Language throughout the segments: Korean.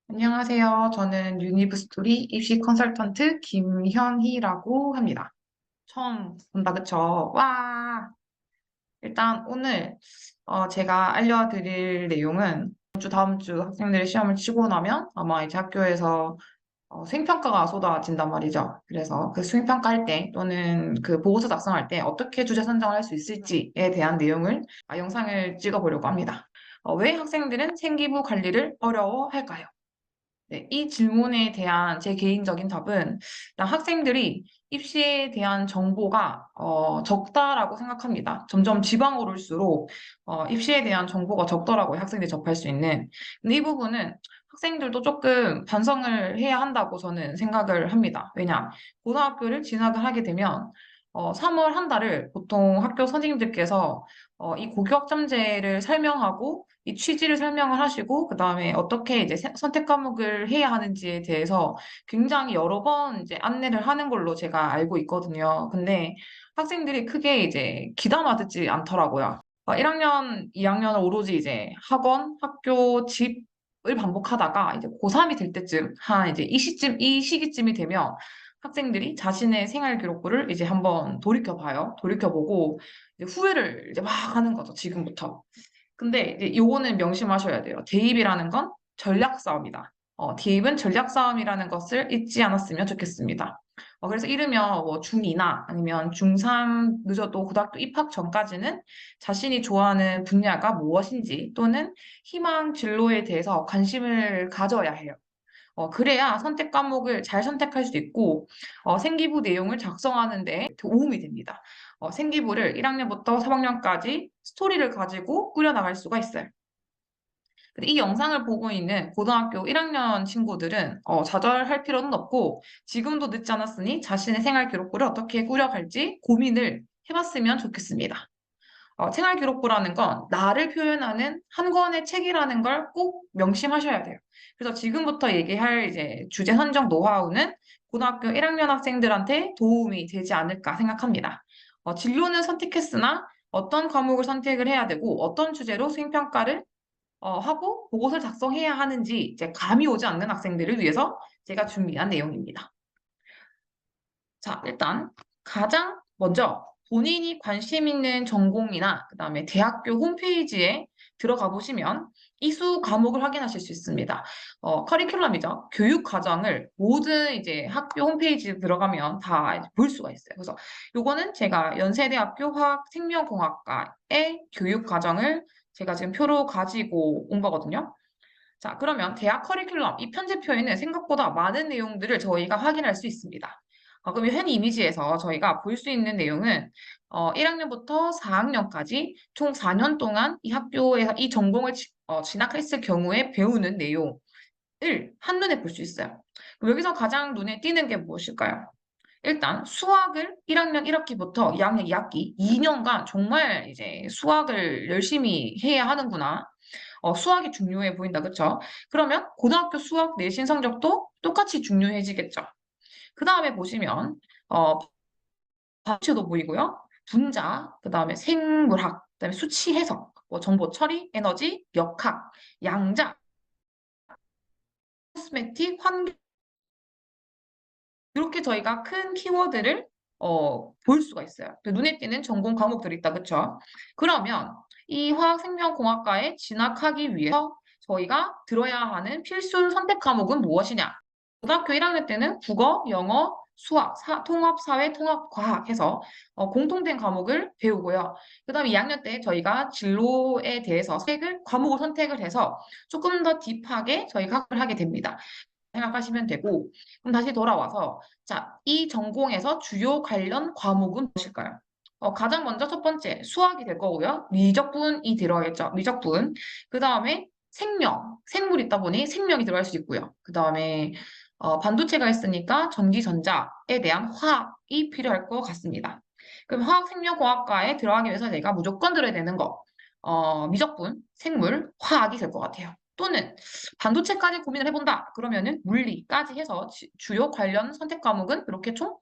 안녕하세요. 저는 유니브스토리 입시 컨설턴트 김현희라고 합니다. 처음 본다, 그쵸? 와! 일단 오늘 제가 알려드릴 내용은 다음 주 학생들이 시험을 치고 나면 아마 이제 학교에서 수행평가가 쏟아진단 말이죠. 그래서 그 수행평가할 때 또는 그 보고서 작성할 때 어떻게 주제 선정을 할 수 있을지에 대한 내용을 영상을 찍어보려고 합니다. 왜 학생들은 생기부 관리를 어려워할까요? 네, 이 질문에 대한 제 개인적인 답은 일단 학생들이 입시에 대한 정보가 적다라고 생각합니다. 점점 지방으로 올수록 입시에 대한 정보가 적더라고요. 학생들이 접할 수 있는. 근데 이 부분은 학생들도 조금 반성을 해야 한다고 저는 생각을 합니다. 왜냐? 고등학교를 진학을 하게 되면 3월 한 달을 보통 학교 선생님들께서 이 고교학점제를 설명하고 이 취지를 설명을 하시고 그다음에 어떻게 이제 선택 과목을 해야 하는지에 대해서 굉장히 여러 번 이제 안내를 하는 걸로 제가 알고 있거든요. 근데 학생들이 크게 이제 귀담아 듣지 않더라고요. 1학년, 2학년은 오로지 이제 학원, 학교, 집을 반복하다가 이제 고3이 될 때쯤 한 이제 이 시기쯤이 되면 학생들이 자신의 생활 기록부를 이제 한번 돌이켜봐요. 돌이켜보고 이제 후회를 이제 막 하는 거죠. 지금부터. 근데 이제 요거는 명심하셔야 돼요. 대입이라는 건 전략 싸움이다. 대입은 전략 싸움이라는 것을 잊지 않았으면 좋겠습니다. 그래서 이르면 뭐 중2나 아니면 중3 늦어도 고등학교 입학 전까지는 자신이 좋아하는 분야가 무엇인지 또는 희망 진로에 대해서 관심을 가져야 해요. 그래야 선택 과목을 잘 선택할 수 있고, 생기부 내용을 작성하는 데 도움이 됩니다. 생기부를 1학년부터 3학년까지 스토리를 가지고 꾸려나갈 수가 있어요. 근데 이 영상을 보고 있는 고등학교 1학년 친구들은 좌절할 필요는 없고, 지금도 늦지 않았으니 자신의 생활 기록부를 어떻게 꾸려갈지 고민을 해봤으면 좋겠습니다. 생활 기록부라는 건 나를 표현하는 한 권의 책이라는 걸 꼭 명심하셔야 돼요. 그래서 지금부터 얘기할 이제 주제 선정 노하우는 고등학교 1학년 학생들한테 도움이 되지 않을까 생각합니다. 진로는 선택했으나 어떤 과목을 선택을 해야 되고 어떤 주제로 수행평가를 하고 보고서를 작성해야 하는지 이제 감이 오지 않는 학생들을 위해서 제가 준비한 내용입니다. 자, 일단 가장 먼저 본인이 관심 있는 전공이나 그다음에 대학교 홈페이지에 들어가 보시면 이수 과목을 확인하실 수 있습니다. 커리큘럼이죠. 교육 과정을 모든 이제 학교 홈페이지에 들어가면 다 볼 수가 있어요. 그래서 요거는 제가 연세대학교 화학생명공학과의 교육 과정을 제가 지금 표로 가지고 온 거거든요. 자, 그러면 대학 커리큘럼, 이 편집표에는 생각보다 많은 내용들을 저희가 확인할 수 있습니다. 그럼 현 이미지에서 저희가 볼 수 있는 내용은 1학년부터 4학년까지 총 4년 동안 이 학교에서 이 전공을 진학했을 경우에 배우는 내용을 한눈에 볼 수 있어요. 그럼 여기서 가장 눈에 띄는 게 무엇일까요? 일단 수학을 1학년 1학기부터 2학년 2학기 2년간 정말 이제 수학을 열심히 해야 하는구나. 수학이 중요해 보인다, 그쵸? 그러면 고등학교 수학 내신 성적도 똑같이 중요해지겠죠. 그 다음에 보시면, 반도체도 보이고요. 분자, 그 다음에 생물학, 그 다음에 수치 해석, 뭐 정보 처리, 에너지, 역학, 양자, 코스메틱, 환경, 이렇게 저희가 큰 키워드를 볼 수가 있어요. 눈에 띄는 전공 과목들이 있다, 그쵸? 그러면 이 화학생명공학과에 진학하기 위해서 저희가 들어야 하는 필수 선택 과목은 무엇이냐? 고등학교 1학년 때는 국어, 영어, 수학, 통합, 사회, 통합, 과학 해서 공통된 과목을 배우고요. 그 다음에 2학년 때 저희가 진로에 대해서 과목을 선택을 해서 조금 더 딥하게 저희가 학을 하게 됩니다. 생각하시면 되고, 그럼 다시 돌아와서, 자, 이 전공에서 주요 관련 과목은 무엇일까요? 가장 먼저 첫 번째, 수학이 될 거고요. 미적분이 들어가겠죠. 미적분. 그 다음에 생물이 있다 보니 생명이 들어갈 수 있고요. 그 다음에 반도체가 있으니까 전기, 전자에 대한 화학이 필요할 것 같습니다. 그럼 화학생명공학과에 들어가기 위해서 내가 무조건 들어야 되는 거, 미적분, 생물, 화학이 될 것 같아요. 또는 반도체까지 고민을 해본다. 그러면은 물리까지 해서 주요 관련 선택 과목은 이렇게 총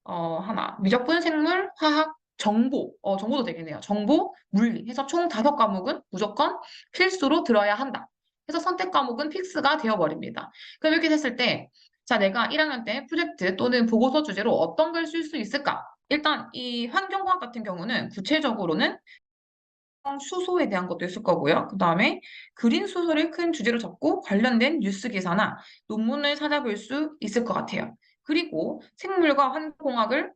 하나, 미적분, 생물, 화학, 정보, 정보도 되겠네요. 정보, 물리 해서 총 5과목은 무조건 필수로 들어야 한다. 해서 선택 과목은 픽스가 되어버립니다. 그럼 이렇게 됐을 때, 자, 내가 1학년 때 프로젝트 또는 보고서 주제로 어떤 걸 쓸 수 있을까? 일단 이 환경과학 같은 경우는 구체적으로는 수소에 대한 것도 있을 거고요. 그 다음에 그린 수소를 큰 주제로 잡고 관련된 뉴스 기사나 논문을 찾아볼 수 있을 것 같아요. 그리고 생물과 환경공학을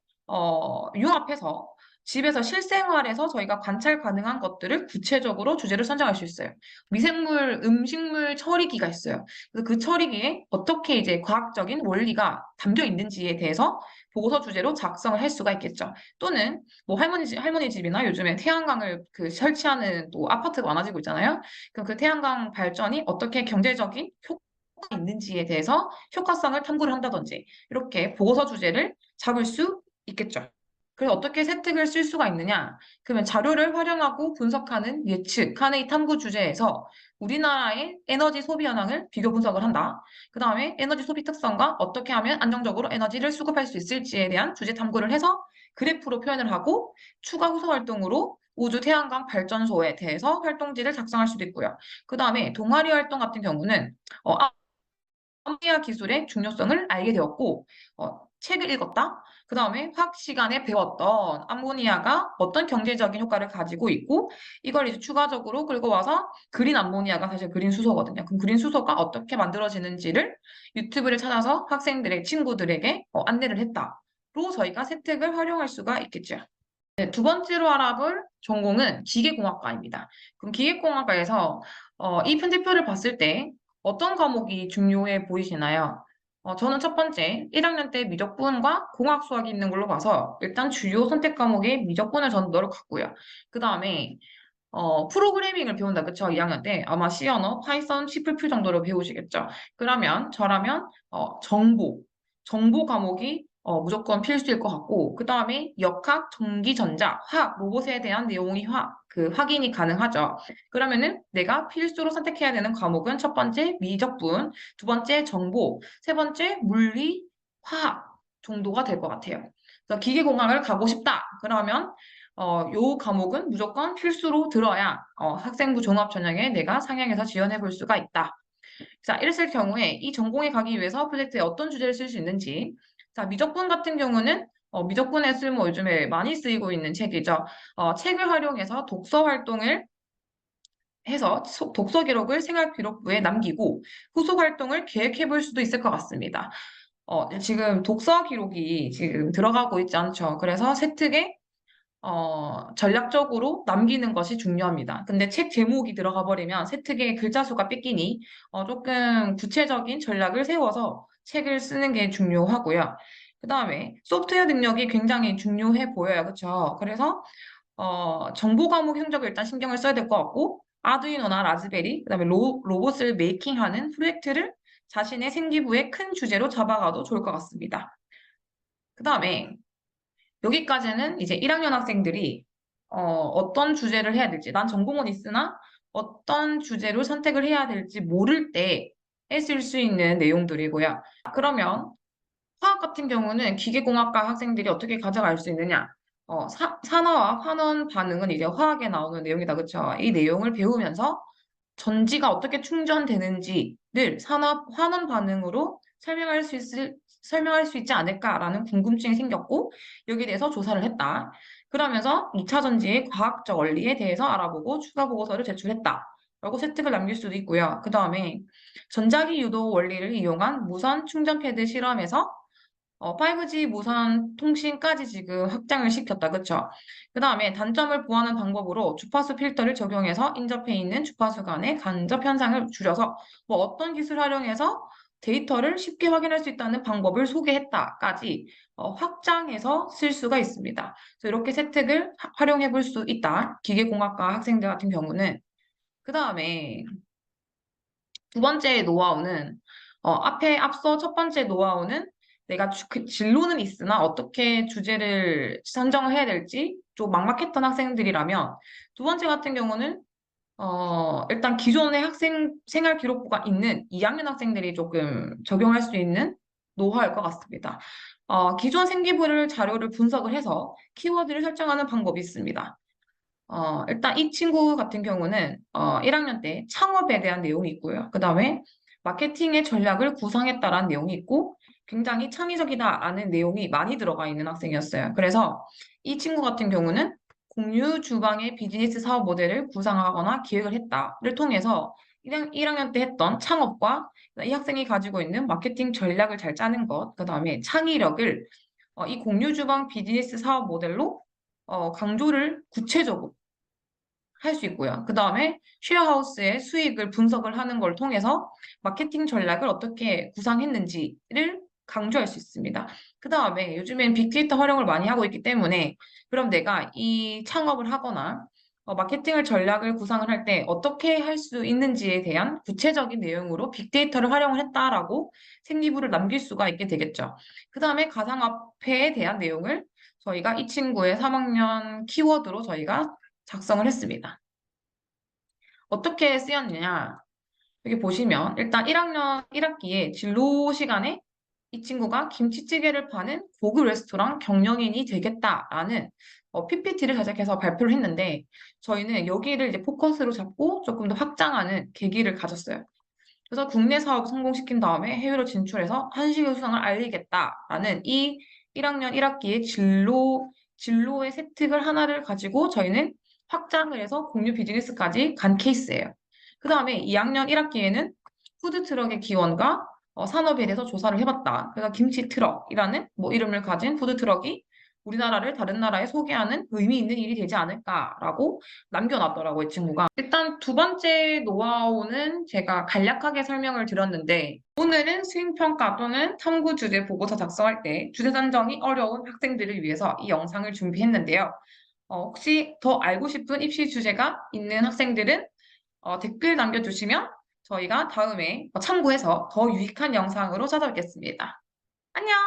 융합해서 집에서 실생활에서 저희가 관찰 가능한 것들을 구체적으로 주제를 선정할 수 있어요. 미생물, 음식물 처리기가 있어요. 그래서 그 처리기에 어떻게 이제 과학적인 원리가 담겨 있는지에 대해서 보고서 주제로 작성을 할 수가 있겠죠. 또는 뭐 할머니 집이나 요즘에 태양광을 그 설치하는 또 아파트가 많아지고 있잖아요. 그럼 그 태양광 발전이 어떻게 경제적인 효과가 있는지에 대해서 효과성을 탐구를 한다든지 이렇게 보고서 주제를 잡을 수 있겠죠. 그래서 어떻게 세특을 쓸 수가 있느냐? 그러면 자료를 활용하고 분석하는 예측, 카네이 탐구 주제에서 우리나라의 에너지 소비 현황을 비교 분석을 한다. 그 다음에 에너지 소비 특성과 어떻게 하면 안정적으로 에너지를 수급할 수 있을지에 대한 주제 탐구를 해서 그래프로 표현을 하고 추가 후속 활동으로 우주 태양광 발전소에 대해서 활동지를 작성할 수도 있고요. 그 다음에 동아리 활동 같은 경우는 암모니아 기술의 중요성을 알게 되었고 책을 읽었다. 그 다음에 화학 시간에 배웠던 암모니아가 어떤 경제적인 효과를 가지고 있고 이걸 이제 추가적으로 끌고 와서 그린 암모니아가 사실 그린 수소거든요. 그럼 그린 수소가 어떻게 만들어지는지를 유튜브를 찾아서 학생들의 친구들에게 안내를 했다. 로 저희가 세특을 활용할 수가 있겠죠. 네, 두 번째로 알아볼 전공은 기계공학과입니다. 그럼 기계공학과에서 이 편집표를 봤을 때 어떤 과목이 중요해 보이시나요? 저는 첫 번째 1학년 때 미적분과 공학 수학이 있는 걸로 봐서 일단 주요 선택 과목에 미적분을 저는 넣어갔고요. 그 다음에 프로그래밍을 배운다, 그쵸? 2학년 때 아마 C 언어, 파이썬, C++ 정도로 배우시겠죠? 그러면 저라면 정보 과목이 무조건 필수일 것 같고 그 다음에 역학, 전기전자, 화학, 로봇에 대한 내용이 확인이 가능하죠. 그러면은 내가 필수로 선택해야 되는 과목은 첫 번째 미적분, 두 번째 정보, 세 번째 물리, 화학 정도가 될 것 같아요. 그래서 기계공학을 가고 싶다. 그러면 요 과목은 무조건 필수로 들어야 학생부 종합 전형에 내가 상향해서 지원해 볼 수가 있다. 자, 이랬을 경우에 이 전공에 가기 위해서 프로젝트에 어떤 주제를 쓸 수 있는지. 자, 미적분 같은 경우는 미적분에 쓸모 요즘에 많이 쓰이고 있는 책이죠. 책을 활용해서 독서 활동을 해서 독서 기록을 생활 기록부에 남기고 후속 활동을 계획해 볼 수도 있을 것 같습니다. 지금 독서 기록이 지금 들어가고 있지 않죠. 그래서 세특에 전략적으로 남기는 것이 중요합니다. 근데 책 제목이 들어가 버리면 세특의 글자 수가 뺏기니 조금 구체적인 전략을 세워서 책을 쓰는 게 중요하고요. 그 다음에 소프트웨어 능력이 굉장히 중요해 보여요. 그렇죠? 그래서 정보 과목 성적을 일단 신경을 써야 될 것 같고 아두이노나 라즈베리, 그다음에 로봇을 메이킹하는 프로젝트를 자신의 생기부의 큰 주제로 잡아가도 좋을 것 같습니다. 그 다음에 여기까지는 이제 1학년 학생들이 어떤 주제를 해야 될지, 난 전공은 있으나 어떤 주제로 선택을 해야 될지 모를 때 쓸 수 있는 내용들이고요. 그러면 화학 같은 경우는 기계공학과 학생들이 어떻게 가져갈 수 있느냐? 산화와 환원 반응은 이제 화학에 나오는 내용이다, 그쵸? 이 내용을 배우면서 전지가 어떻게 충전되는지를 산화 환원 반응으로 설명할 수 있지 않을까라는 궁금증이 생겼고 여기에 대해서 조사를 했다. 그러면서 2차 전지의 과학적 원리에 대해서 알아보고 추가 보고서를 제출했다. 라고 세특을 남길 수도 있고요. 그 다음에 전자기 유도 원리를 이용한 무선 충전 패드 실험에서 5G 무선 통신까지 지금 확장을 시켰다. 그쵸? 그 다음에 단점을 보완하는 방법으로 주파수 필터를 적용해서 인접해 있는 주파수 간의 간접 현상을 줄여서 뭐 어떤 기술을 활용해서 데이터를 쉽게 확인할 수 있다는 방법을 소개했다까지 확장해서 쓸 수가 있습니다. 그래서 이렇게 세특을 활용해 볼 수 있다. 기계공학과 학생들 같은 경우는. 그 다음에 두 번째 노하우는 앞서 첫 번째 노하우는 내가 그 진로는 있으나 어떻게 주제를 선정을 해야 될지 좀 막막했던 학생들이라면 두 번째 같은 경우는 일단 기존의 학생 생활 기록부가 있는 2학년 학생들이 조금 적용할 수 있는 노하우일 것 같습니다. 기존 생기부를 자료를 분석을 해서 키워드를 설정하는 방법이 있습니다. 일단 이 친구 같은 경우는 1학년 때 창업에 대한 내용이 있고요. 그 다음에 마케팅의 전략을 구상했다라는 내용이 있고 굉장히 창의적이다라는 내용이 많이 들어가 있는 학생이었어요. 그래서 이 친구 같은 경우는 공유 주방의 비즈니스 사업 모델을 구상하거나 기획을 했다를 통해서 1학년 때 했던 창업과 이 학생이 가지고 있는 마케팅 전략을 잘 짜는 것, 그 다음에 창의력을 이 공유 주방 비즈니스 사업 모델로 강조를 구체적으로 할 수 있고요. 그 다음에 쉐어하우스의 수익을 분석을 하는 걸 통해서 마케팅 전략을 어떻게 구상했는지를 강조할 수 있습니다. 그 다음에 요즘엔 빅데이터 활용을 많이 하고 있기 때문에 그럼 내가 이 창업을 하거나 마케팅을 전략을 구상을 할 때 어떻게 할 수 있는지에 대한 구체적인 내용으로 빅데이터를 활용을 했다라고 생리부를 남길 수가 있게 되겠죠. 그 다음에 가상화폐에 대한 내용을 저희가 이 친구의 3학년 키워드로 저희가 작성을 했습니다. 어떻게 쓰였느냐? 여기 보시면 일단 1학년 1학기에 진로 시간에 이 친구가 김치찌개를 파는 고급 레스토랑 경영인이 되겠다라는 PPT를 제작해서 발표를 했는데 저희는 여기를 이제 포커스로 잡고 조금 더 확장하는 계기를 가졌어요. 그래서 국내 사업을 성공시킨 다음에 해외로 진출해서 한식의 수상을 알리겠다라는 이 1학년 1학기의 진로의 세특을 하나를 가지고 저희는 확장을 해서 공유 비즈니스까지 간 케이스예요. 그 다음에 2학년 1학기에는 푸드트럭의 기원과 산업에 대해서 조사를 해봤다. 그래서 김치트럭이라는 뭐 이름을 가진 푸드트럭이 우리나라를 다른 나라에 소개하는 의미 있는 일이 되지 않을까라고 남겨놨더라고요, 이 친구가. 일단 두 번째 노하우는 제가 간략하게 설명을 드렸는데, 오늘은 수행평가 또는 탐구 주제 보고서 작성할 때 주제 선정이 어려운 학생들을 위해서 이 영상을 준비했는데요. 혹시 더 알고 싶은 입시 주제가 있는 학생들은 댓글 남겨주시면 저희가 다음에 참고해서 더 유익한 영상으로 찾아뵙겠습니다. 안녕!